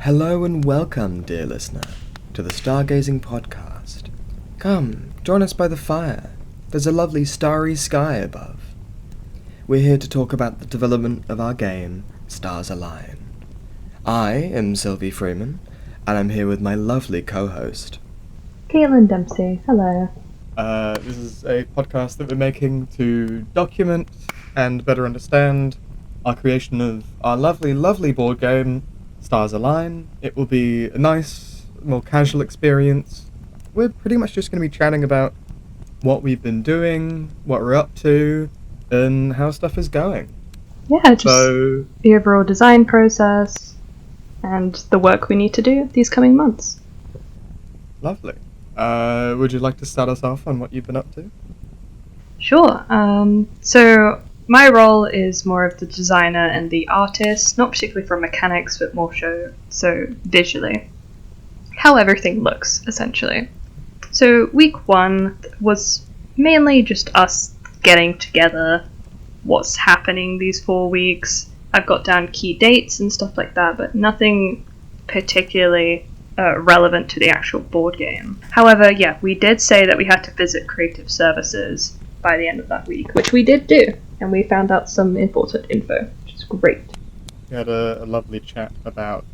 Hello and welcome, dear listener, to the Stargazing Podcast. Come, join us by the fire. There's a lovely starry sky above. We're here to talk about the development of our game, Stars Align. I am Sylvie Freeman, and I'm here with my lovely co-host, Caitlin Dempsey. Hello. This is a podcast that we're making to document and better understand our creation of our lovely, lovely board game, Stars Align. It will be a nice, more casual experience. We're pretty much just going to be chatting about what we've been doing, what we're up to, and how stuff is going. Yeah, just the overall design process and the work we need to do these coming months. Lovely. Would you like to start us off on what you've been up to? Sure. So my role is more of the designer and the artist, not particularly for mechanics, but more so visually. How everything looks, essentially. So week 1 was mainly just us getting together what's happening these 4 weeks. I've got down key dates and stuff like that, but nothing particularly relevant to the actual board game. However, yeah, we did say that we had to visit creative services by the end of that week, which we did do, and we found out some important info, which is great. We had a lovely chat about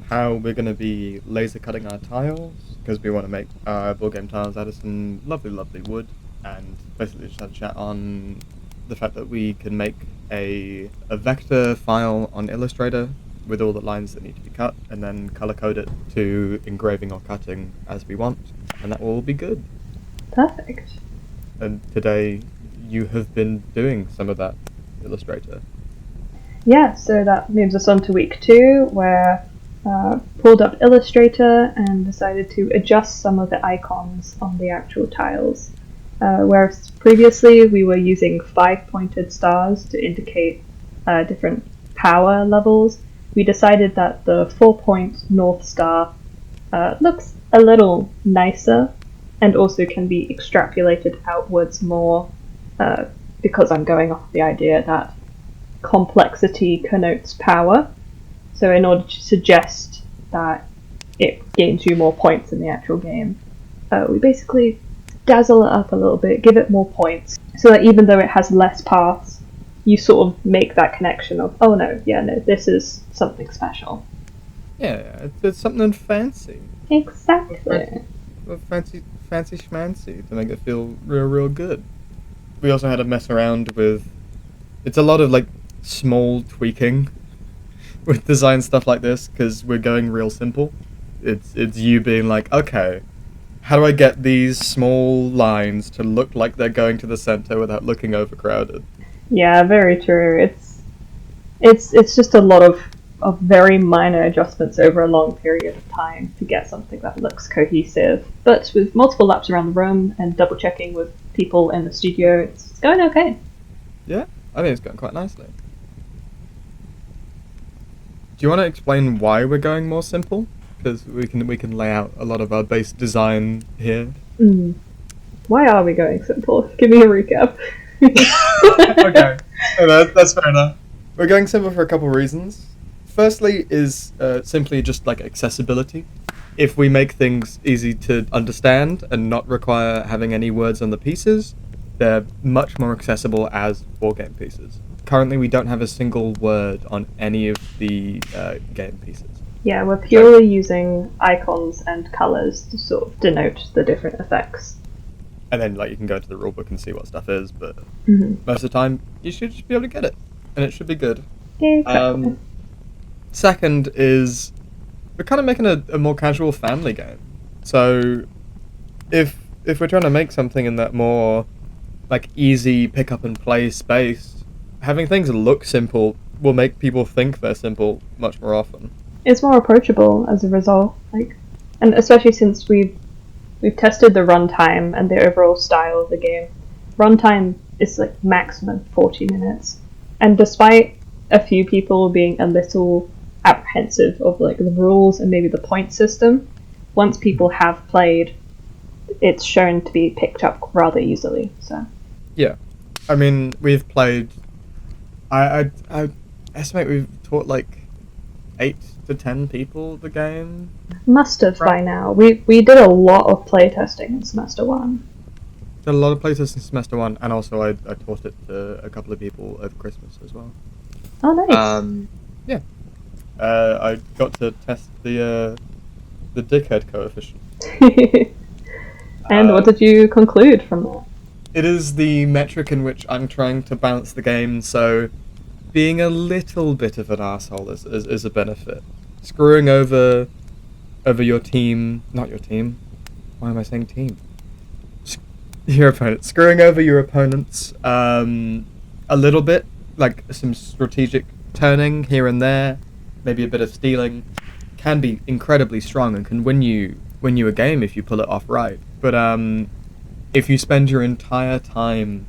how we're going to be laser cutting our tiles, because we want to make our board game tiles out of some lovely, lovely wood, and basically just had a chat on the fact that we can make a vector file on Illustrator with all the lines that need to be cut, and then color code it to engraving or cutting as we want, and that will all be good. Perfect. And today you have been doing some of that Illustrator. Yeah, so that moves us on to week 2, where pulled up Illustrator and decided to adjust some of the icons on the actual tiles. Whereas previously we were using 5-pointed stars to indicate different power levels, we decided that the 4-point North Star looks a little nicer and also can be extrapolated outwards more because I'm going off the idea that complexity connotes power. So in order to suggest that it gains you more points in the actual game, we basically dazzle it up a little bit, give it more points, so that even though it has less paths, you sort of make that connection of, oh no, this is something special. Yeah, it's something fancy. Exactly. Fancy schmancy to make it feel real good. We also had to mess around with... It's a lot of, small tweaking with design stuff like this, because we're going real simple. It's you being like, okay, how do I get these small lines to look like they're going to the center without looking overcrowded? Yeah, very true. It's just a lot of very minor adjustments over a long period of time to get something that looks cohesive. But with multiple laps around the room and double checking with people in the studio, it's going okay. Yeah, I think it's going quite nicely. Do you want to explain why we're going more simple? Because we can lay out a lot of our base design here. Why are we going simple? Give me a recap. Okay, that's fair enough. We're going simple for a couple reasons. Firstly is simply just accessibility. If we make things easy to understand and not require having any words on the pieces, they're much more accessible as board game pieces. Currently, we don't have a single word on any of the game pieces. Yeah, we're purely using icons and colours to sort of denote the different effects. And then, you can go to the rulebook and see what stuff is, but most of the time, you should just be able to get it, and it should be good. Exactly. Second is, we're kind of making a more casual family game. So, if we're trying to make something in that more, easy pick-up-and-play space, having things look simple will make people think they're simple much more often. It's more approachable as a result, and especially since we've tested the runtime and the overall style of the game. Runtime is maximum 40 minutes, and despite a few people being a little apprehensive of the rules and maybe the point system, once people have played, it's shown to be picked up rather easily. So yeah, I mean, we've played. I estimate we've taught 8 to 10 people the game. Must have by Right. now. We did a lot of playtesting in semester 1. Did a lot of playtests in semester 1, and also I taught it to a couple of people over Christmas as well. Oh, nice. Yeah. I got to test the dickhead coefficient. And what did you conclude from that? It is the metric in which I'm trying to balance the game, so being a little bit of an asshole is a benefit. Screwing over your team, not your team. Why am I saying team? Your opponent. Screwing over your opponents a little bit, like some strategic turning here and there, maybe a bit of stealing, can be incredibly strong and can win you a game if you pull it off right. But if you spend your entire time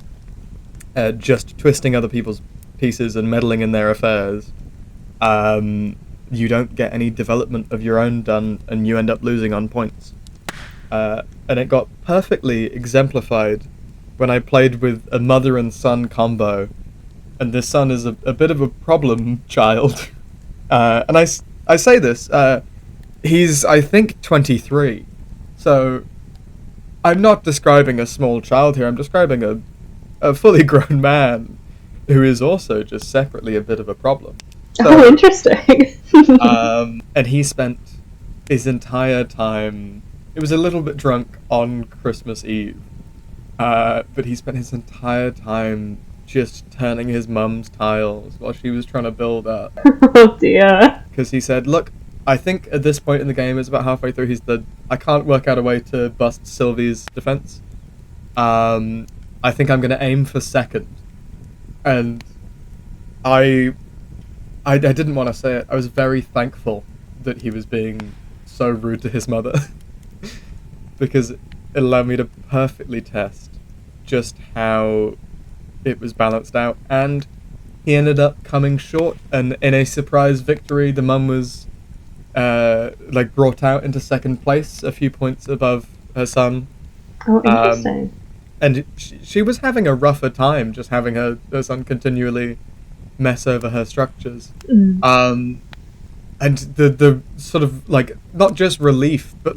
just twisting other people's pieces and meddling in their affairs, you don't get any development of your own done, and you end up losing on points. And it got perfectly exemplified when I played with a mother and son combo, and this son is a bit of a problem child. And I say this, he's, I think, 23, so I'm not describing a small child here, I'm describing a fully grown man who is also just separately a bit of a problem. So, interesting. And he spent his entire time... It was a little bit drunk on Christmas Eve, but he spent his entire time just turning his mum's tiles while she was trying to build up. Oh dear. Because he said, look, I think at this point in the game, it's about halfway through, I can't work out a way to bust Sylvie's defense. I think I'm going to aim for second. And I didn't want to say it. I was very thankful that he was being so rude to his mother. Because it allowed me to perfectly test just how it was balanced out. And he ended up coming short, and in a surprise victory, the mum was brought out into second place, a few points above her son. Oh, interesting. And she was having a rougher time just having her son continually mess over her structures. And the sort of, not just relief, but,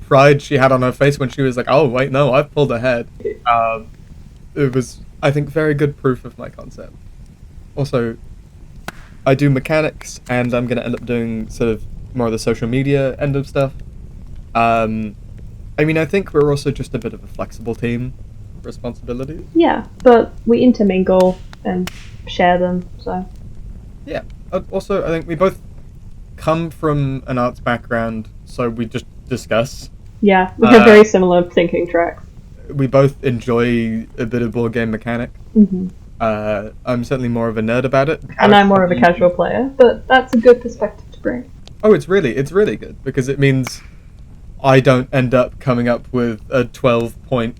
pride she had on her face when she was like, oh, wait, no, I've pulled ahead. It was, I think, very good proof of my concept. Also, I do mechanics, and I'm going to end up doing sort of more of the social media end of stuff. I think we're also just a bit of a flexible team. Responsibilities. Yeah, but we intermingle and share them, so... Yeah. Also, I think we both come from an arts background, so we just discuss. Yeah, we have very similar thinking tracks. We both enjoy a bit of board game mechanic. Mm-hmm. I'm certainly more of a nerd about it. And I'm more of a casual player, but that's a good perspective to bring. Oh, it's really good, because it means I don't end up coming up with a 12-point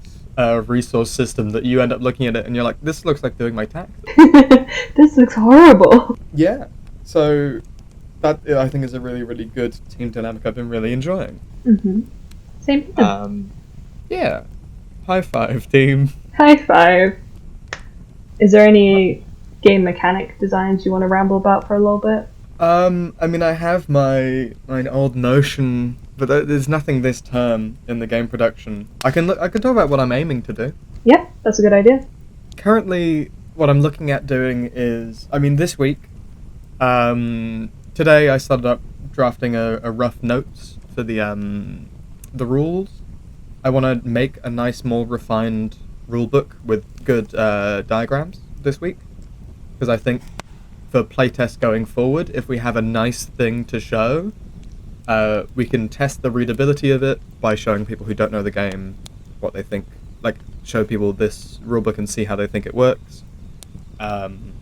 resource system that you end up looking at it and you're like, this looks like doing my taxes. This looks horrible. Yeah. So that, I think, is a really, really good team dynamic I've been really enjoying. Mm-hmm. Same here. Yeah. High five, team. High five. Is there any game mechanic designs you want to ramble about for a little bit? I have my old notion, but there's nothing this term in the game production. I can talk about what I'm aiming to do. Yeah, that's a good idea. Currently, what I'm looking at doing is, this week, today I started up drafting a rough notes for the rules. I want to make a nice, more refined rule book with good diagrams this week, because I think for playtest going forward, if we have a nice thing to show, we can test the readability of it by showing people who don't know the game what they think, show people this rulebook and see how they think it works. And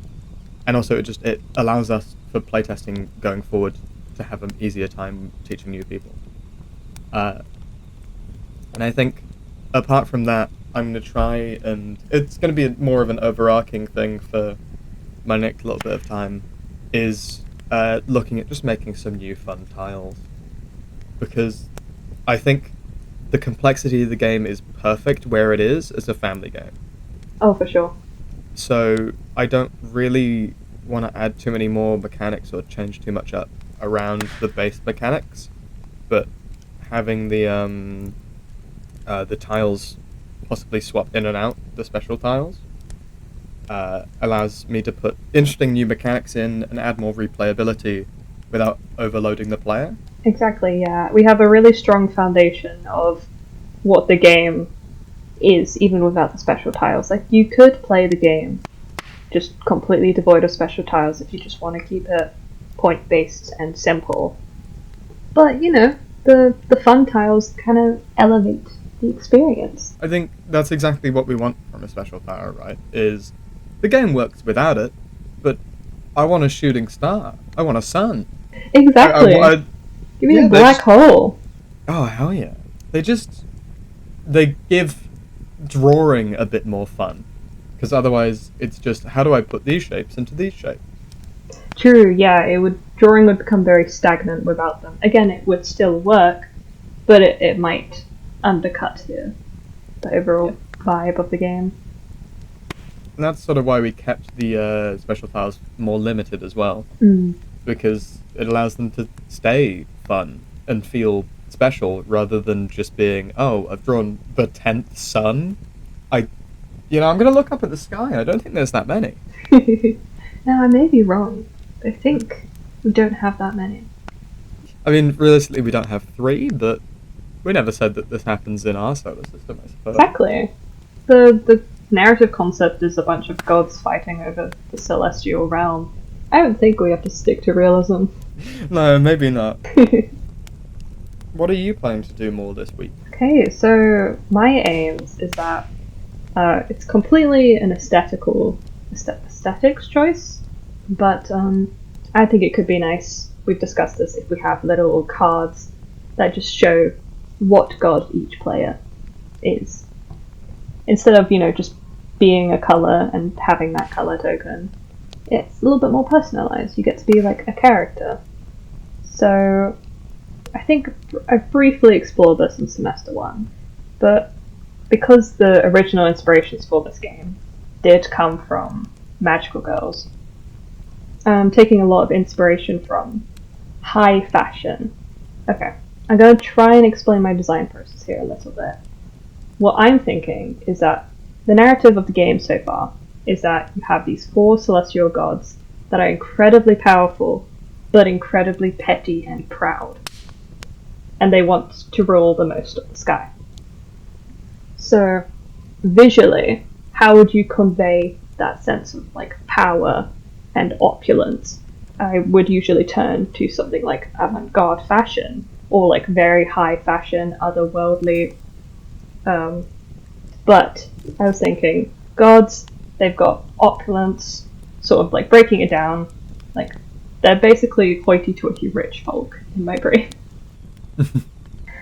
also it allows us for playtesting going forward to have an easier time teaching new people. And I think apart from that, I'm going to try, and it's going to be more of an overarching thing for my next little bit of time, is looking at just making some new fun tiles. Because I think the complexity of the game is perfect where it is as a family game. Oh, for sure. So I don't really want to add too many more mechanics or change too much up around the base mechanics, but having the tiles possibly swap in and out, the special tiles, allows me to put interesting new mechanics in and add more replayability without overloading the player. Exactly, yeah. We have a really strong foundation of what the game is, even without the special tiles. Like, you could play the game just completely devoid of special tiles if you just want to keep it point-based and simple. But, you know, the fun tiles kind of elevate the experience. I think that's exactly what we want from a special tile, right? Is the game works without it, but I want a shooting star. I want a sun. Exactly. Give me a black hole. Oh, hell yeah. They give drawing a bit more fun. Because otherwise, it's just, how do I put these shapes into these shapes? True, yeah, drawing would become very stagnant without them. Again, it would still work, but it might undercut the overall vibe of the game. And that's sort of why we kept the special tiles more limited as well. Because it allows them to stay fun and feel special rather than just being, oh, I've drawn the 10th sun. I'm going to look up at the sky. I don't think there's that many. Now, I may be wrong. I think we don't have that many. I mean, realistically, we don't have 3, but we never said that this happens in our solar system, I suppose. Exactly. The narrative concept is a bunch of gods fighting over the celestial realm. I don't think we have to stick to realism. No, maybe not. What are you planning to do more this week? Okay, so my aims is that it's completely an aesthetics choice, but I think it could be nice. We've discussed this if we have little cards that just show what god each player is. Instead of, just being a colour and having that colour token, it's a little bit more personalised. You get to be like a character. So I think I briefly explored this in semester 1, but because the original inspirations for this game did come from magical girls, I'm taking a lot of inspiration from high fashion. Okay, I'm going to try and explain my design process here a little bit. What I'm thinking is that the narrative of the game so far is that you have these 4 celestial gods that are incredibly powerful, but incredibly petty and proud. And they want to rule the most of the sky. So, visually, how would you convey that sense of power and opulence? I would usually turn to something like avant-garde fashion, or very high fashion, otherworldly. But I was thinking, gods, they've got opulence, sort of breaking it down, they're basically hoity-toity rich folk in my brain.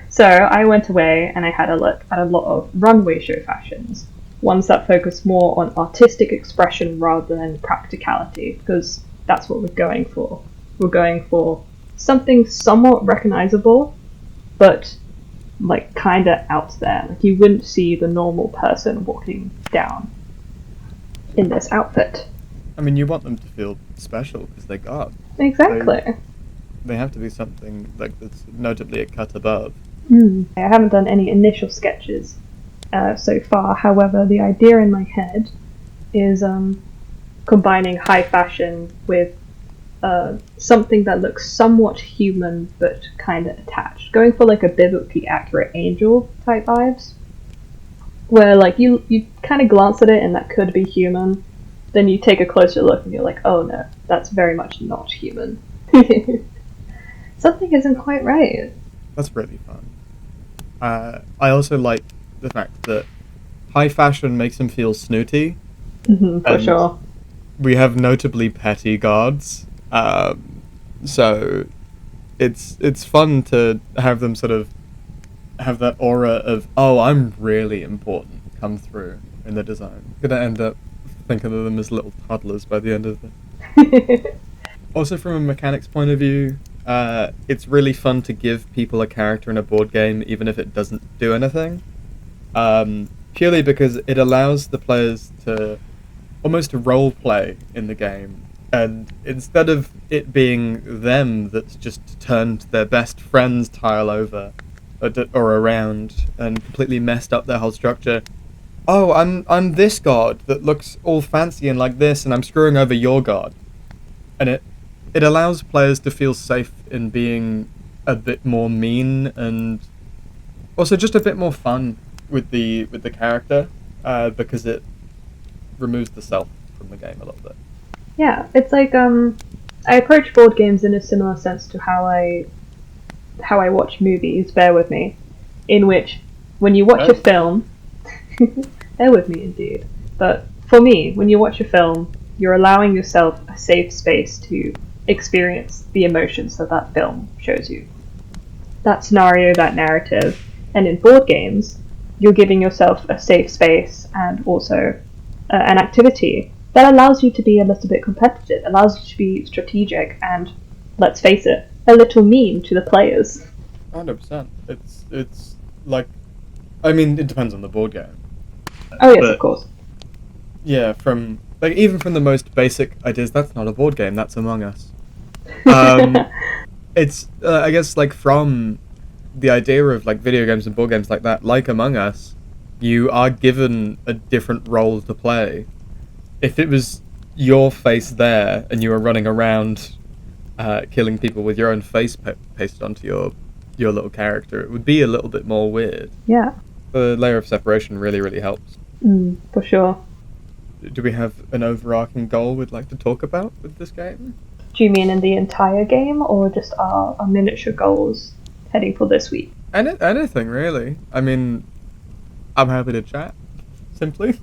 So I went away and I had a look at a lot of runway show fashions, ones that focus more on artistic expression rather than practicality, because that's what we're going for. We're going for something somewhat recognizable, but kinda out there. You wouldn't see the normal person walking down in this outfit. I mean, you want them to feel special because they're God. Exactly. They have to be something that's notably a cut above. I haven't done any initial sketches so far. However, the idea in my head is combining high fashion with something that looks somewhat human but kind of attached. Going for a biblically accurate angel type vibes, where you kind of glance at it and that could be human, then you take a closer look and you're like, oh no, that's very much not human. Something isn't quite right. That's really fun. I also like the fact that high fashion makes him feel snooty. For sure. We have notably petty gods, so it's fun to have them sort of have that aura of, oh, I'm really important come through in the design. Gonna end up thinking of them as little toddlers by the end of it. Also, from a mechanics point of view, it's really fun to give people a character in a board game, even if it doesn't do anything. Purely because it allows the players to almost role play in the game And instead of it being them that's just turned their best friend's tile over or around and completely messed up their whole structure, oh, I'm this god that looks all fancy and like this, and I'm screwing over your god. And it allows players to feel safe in being a bit more mean and also just a bit more fun with the character, because it removes the self from the game a little bit. Yeah, it's like I approach board games in a similar sense to how I watch movies. Bear with me, in which when you watch a film, bear with me indeed. But for me, when you watch a film, you're allowing yourself a safe space to experience the emotions that that film shows you. That scenario, that narrative. And in board games, you're giving yourself a safe space and also an activity that allows you to be a little bit competitive, allows you to be strategic, and, let's face it, a little mean to the players. 100%. It's like, I mean, it depends on the board game. Oh yes, But, of course. yeah, even from the most basic ideas, that's not a board game, that's Among Us. It's, I guess, like, from the idea of, like, video games and board games like that, like Among Us, you are given a different role to play. If it was your face there and you were running around killing people with your own face pasted onto your little character, it would be a little bit more weird. Yeah. The layer of separation really, really helps. For sure. Do we have an overarching goal we'd like to talk about with this game? Do you mean in the entire game, or just our miniature goals heading for this week? Anything, really. I mean, I'm happy to chat, simply.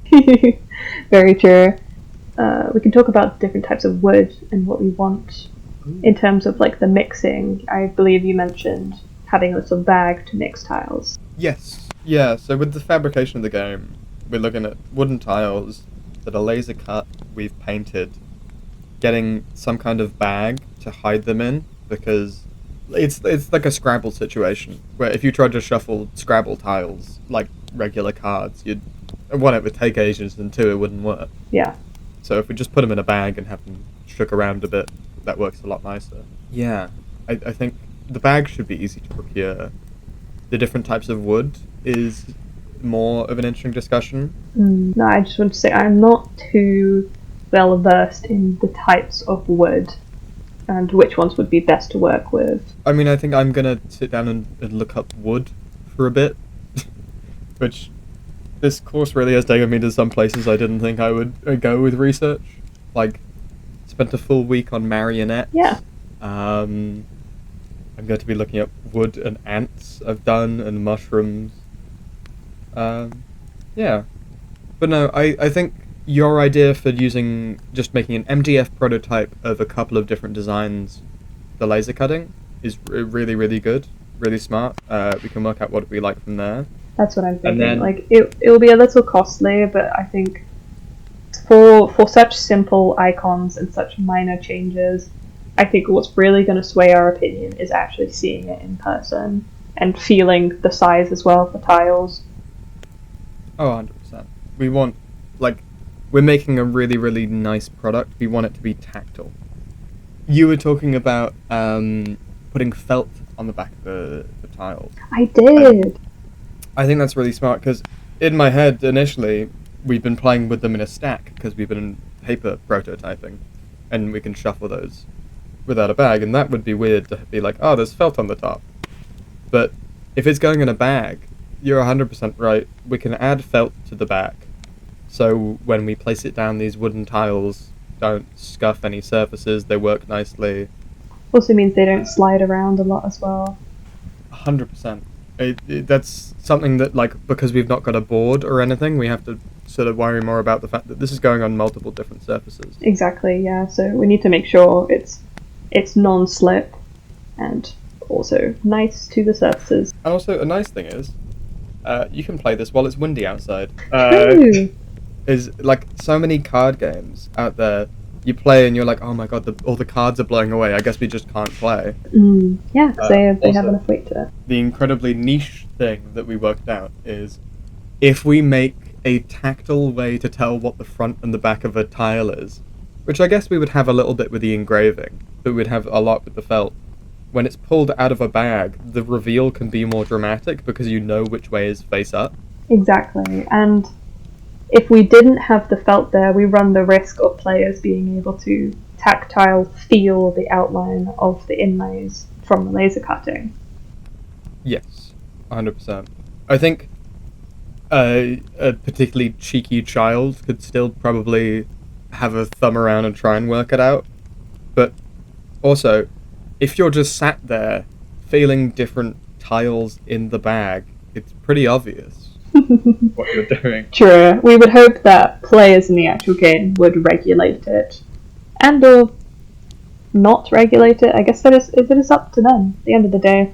Very true. We can talk about different types of wood and what we want in terms of like the mixing. I believe you mentioned having a little bag to mix tiles. Yes. Yeah, so with the fabrication of the game, we're looking at wooden tiles that are laser cut, we've painted, getting some kind of bag to hide them in, because it's like a Scrabble situation, where if you tried to shuffle Scrabble tiles like regular cards, one, it would take ages, and two, it wouldn't work. Yeah. So if we just put them in a bag and have them shook around a bit, that works a lot nicer. Yeah, I think the bag should be easy to procure. The different types of wood is more of an interesting discussion. No, I just want to say I'm not too well versed in the types of wood and which ones would be best to work with. I mean, I think I'm gonna sit down and look up wood for a bit, which this course really has taken me to some places I didn't think I would go with research. Like, spent a full week on marionettes. Yeah. I'm going to be looking at wood and ants I've done, and mushrooms. Yeah. But no, I think your idea for just making an MDF prototype of a couple of different designs, the laser cutting, is really, really good, really smart. We can work out what we like from there. That's what I'm thinking. Then, like it'll be a little costly, but I think for such simple icons and such minor changes, I think what's really going to sway our opinion is actually seeing it in person and feeling the size as well for tiles. Oh, 100%. We want, we're making a really, really nice product. We want it to be tactile. You were talking about putting felt on the back of the tiles. I did. I think that's really smart, because in my head, initially, we've been playing with them in a stack, because we've been paper prototyping, and we can shuffle those without a bag, and that would be weird to be like, oh, there's felt on the top. But if it's going in a bag, you're 100% right. We can add felt to the back, so when we place it down, these wooden tiles don't scuff any surfaces, they work nicely. Also means they don't slide around a lot as well. 100%. That's something that, because we've not got a board or anything, we have to sort of worry more about the fact that this is going on multiple different surfaces. Exactly, yeah. So we need to make sure it's non-slip and also nice to the surfaces. And also, a nice thing is, you can play this while it's windy outside. True. Is like so many card games out there, you play and you're like, oh my god, all the cards are blowing away, I guess we just can't play. Yeah, because they have also, enough weight to it. The incredibly niche thing that we worked out is, if we make a tactile way to tell what the front and the back of a tile is, which I guess we would have a little bit with the engraving, but we'd have a lot with the felt. When it's pulled out of a bag, the reveal can be more dramatic because you know which way is face up. Exactly, and if we didn't have the felt there, we run the risk of players being able to tactile feel the outline of the inlays from the laser cutting. Yes, 100%. I think a particularly cheeky child could still probably have a thumb around and try and work it out. But also, if you're just sat there feeling different tiles in the bag, it's pretty obvious what you're doing. True. We would hope that players in the actual game would regulate it, and or not regulate it. I guess it is up to them. At the end of the day,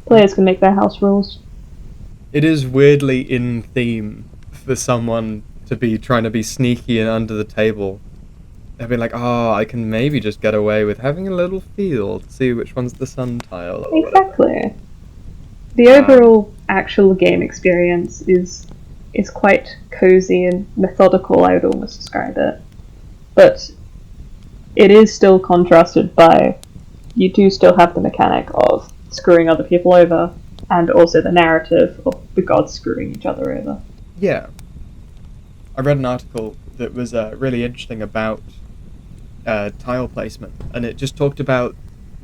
players can make their house rules. It is weirdly in theme for someone to be trying to be sneaky and under the table. They'd be like, oh, I can maybe just get away with having a little feel to see which one's the sun tile. Or Exactly. whatever. The overall actual game experience is quite cozy and methodical, I would almost describe it. But it is still contrasted by, you do still have the mechanic of screwing other people over, and also the narrative of the gods screwing each other over. Yeah. I read an article that was really interesting about tile placement, and it just talked about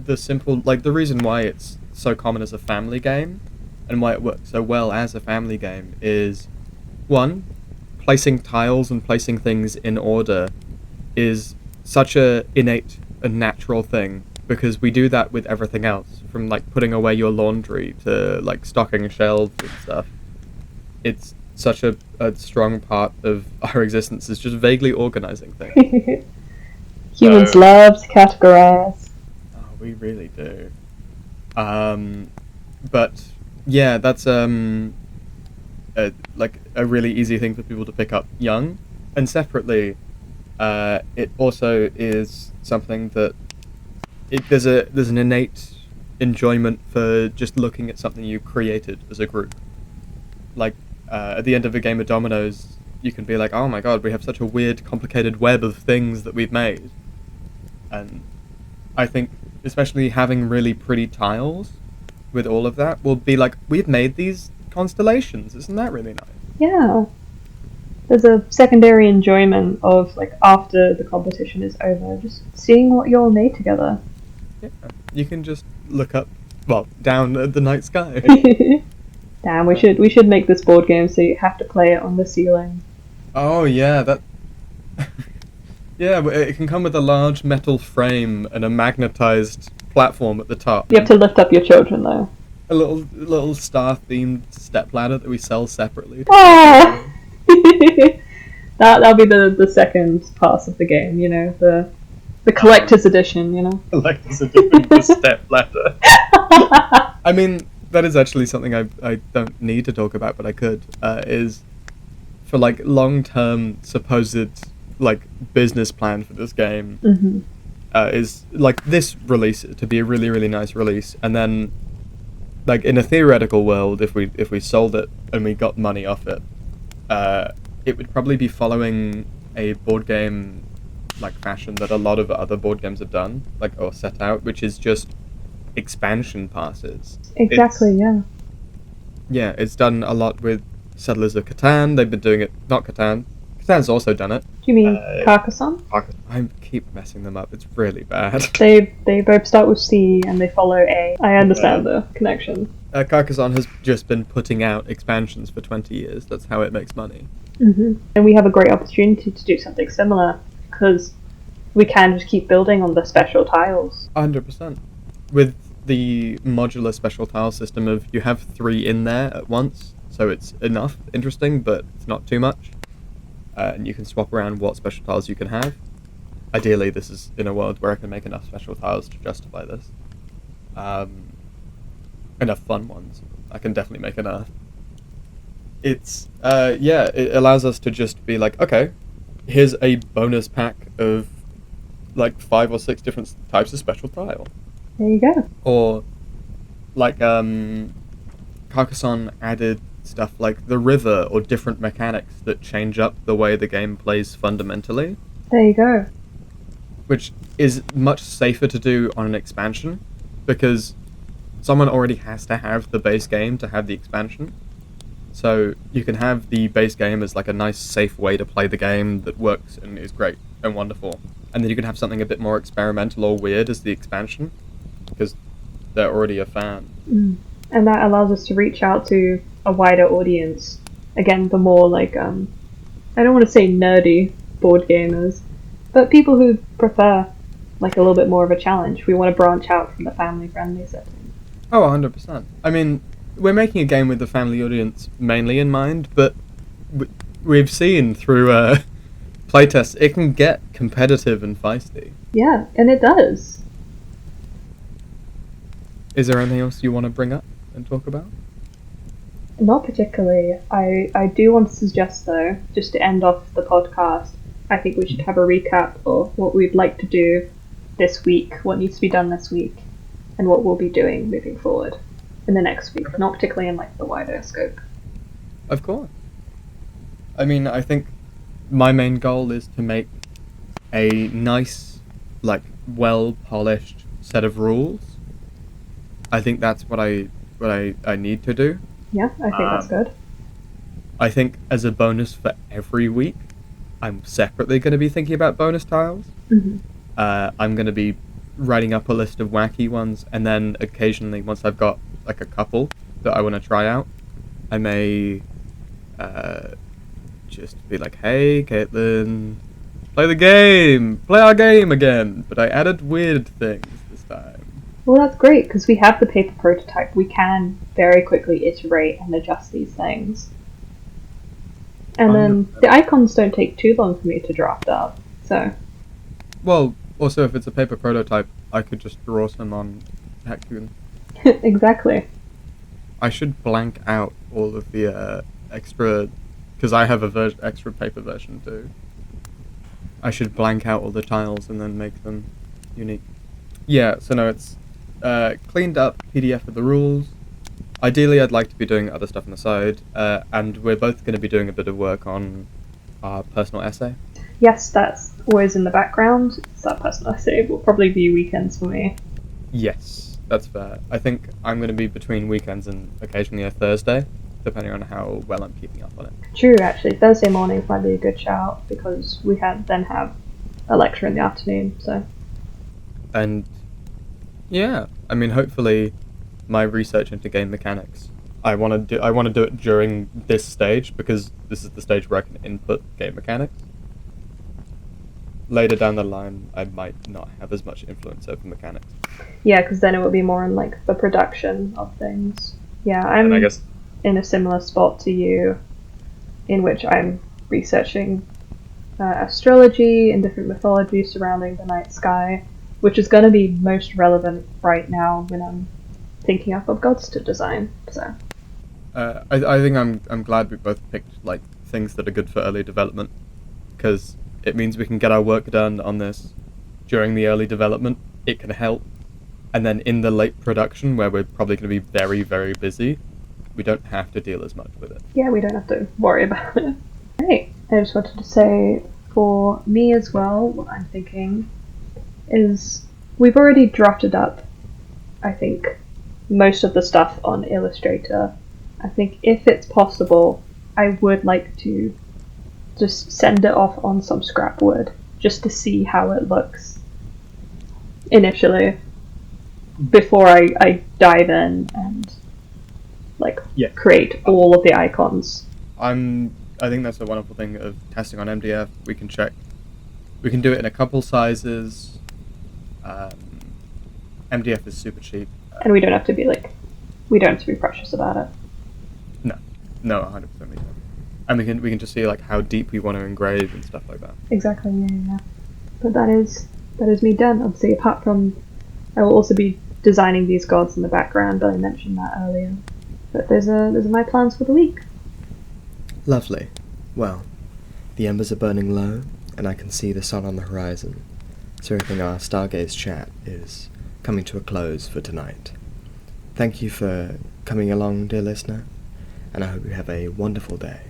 the simple, like, the reason why it's so common as a family game, and why it works so well as a family game is, one, placing tiles and placing things in order is such a innate and natural thing, because we do that with everything else, from like putting away your laundry to like stocking shelves and stuff. It's such a strong part of our existence, is just vaguely organizing things. Humans love to categorize. Oh, we really do. But yeah, that's like a really easy thing for people to pick up young, and separately, it also is something that there's an innate enjoyment for just looking at something you created as a group. Like at the end of a game of dominoes, you can be like, oh my god, we have such a weird, complicated web of things that we've made. And I think, especially having really pretty tiles with all of that, will be like, we've made these constellations. Isn't that really nice? Yeah. There's a secondary enjoyment of, like, after the competition is over, just seeing what you all made together. Yeah. You can just look up, well, down at the night sky. Damn, we should make this board game so you have to play it on the ceiling. Oh yeah, that. Yeah, but it can come with a large metal frame and a magnetized platform at the top. You have to lift up your children, though. A little star-themed stepladder that we sell separately. Ah! That'll be the second pass of the game, you know, the collector's edition, you know. Collector's edition, the stepladder. I mean, that is actually something I don't need to talk about, but I could. Is for like long-term supposed like business plan for this game. Mm-hmm. Is like this release to be a really, really nice release, and then like in a theoretical world, if we sold it and we got money off it, it would probably be following a board game like fashion that a lot of other board games have done, like, or set out, which is just expansion passes. Exactly, yeah. Yeah, it's done a lot with Settlers of Catan. They've been doing it, not Catan. Catan's also done it. Do you mean Carcassonne? I keep messing them up. It's really bad. They both start with C and they follow A. I understand the connection. Carcassonne has just been putting out expansions for 20 years. That's how it makes money. Mm-hmm. And we have a great opportunity to do something similar, because we can just keep building on the special tiles. 100%. With the modular special tile system of you have 3 in there at once, so it's enough interesting, but it's not too much. And you can swap around what special tiles you can have. Ideally, this is in a world where I can make enough special tiles to justify this. Enough fun ones. I can definitely make enough. It's, it allows us to just be like, okay, here's a bonus pack of like 5 or 6 different types of special tile. There you go. Or, like, Carcassonne added stuff like the river or different mechanics that change up the way the game plays fundamentally. There you go. which is much safer to do on an expansion, because someone already has to have the base game to have the expansion. So you can have the base game as like a nice, safe way to play the game that works and is great and wonderful. And then you can have something a bit more experimental or weird as the expansion, because they're already a fan. And that allows us to reach out to a wider audience. Again, the more like, I don't want to say nerdy board gamers, but people who prefer like a little bit more of a challenge. We want to branch out from the family-friendly setting. Oh, 100%. I mean, we're making a game with the family audience mainly in mind, but we've seen through playtests it can get competitive and feisty. Yeah, and it does. Is there anything else you want to bring up and talk about? Not particularly. I do want to suggest, though, just to end off the podcast, I think we should have a recap of what we'd like to do this week, what needs to be done this week, and what we'll be doing moving forward in the next week, not particularly in like the wider scope. Of course. I mean, I think my main goal is to make a nice, like, well-polished set of rules. I think that's what I need to do. Yeah, I think that's good. I think as a bonus for every week, I'm separately going to be thinking about bonus tiles. Mm-hmm. I'm going to be writing up a list of wacky ones, and then occasionally, once I've got like a couple that I want to try out, I may just be like, hey, Caitlin, play our game again, but I added weird things this time. Well, that's great, because we have the paper prototype. We can very quickly iterate and adjust these things. And then the icons don't take too long for me to draft up, so... Well, also, if it's a paper prototype, I could just draw some on Hacktoon. Exactly. I should blank out all of the extra... Because I have a extra paper version too. I should blank out all the tiles and then make them unique. Yeah, so no, it's cleaned up PDF of the rules. Ideally, I'd like to be doing other stuff on the side, and we're both going to be doing a bit of work on our personal essay. Yes, that's always in the background. So that personal essay will probably be weekends for me. Yes, that's fair. I think I'm going to be between weekends and occasionally a Thursday, depending on how well I'm keeping up on it. True, actually. Thursday mornings might be a good shout, because we then have a lecture in the afternoon, so... And, yeah, I mean, hopefully my research into game mechanics, I want to do it during this stage, because this is the stage where I can input game mechanics. Later down the line, I might not have as much influence over mechanics. Yeah, because then it would be more in, like, the production of things. Yeah, I'm in a similar spot to you, in which I'm researching astrology and different mythologies surrounding the night sky, which is going to be most relevant right now when I'm thinking up of gods to design. So, I think I'm glad we both picked like things that are good for early development, because it means we can get our work done on this during the early development. It can help, and then in the late production, where we're probably going to be very, very busy, we don't have to deal as much with it. Yeah, we don't have to worry about it. Right. I just wanted to say, for me as well, what I'm thinking is we've already drafted up, I think, most of the stuff on Illustrator. I think if it's possible, I would like to just send it off on some scrapwood just to see how it looks initially before I dive in and create all of the icons. I think that's the wonderful thing of testing on MDF. We can do it in a couple sizes. MDF is super cheap. And we don't have to be precious about it. No, 100% we don't. And we can just see like how deep we want to engrave and stuff like that. Exactly, yeah. But that is me done. Obviously, apart from, I will also be designing these gods in the background, but I mentioned that earlier. But those are my plans for the week. Lovely. Well, the embers are burning low, and I can see the sun on the horizon. So I think our Stargaze chat is coming to a close for tonight. Thank you for coming along, dear listener, and I hope you have a wonderful day.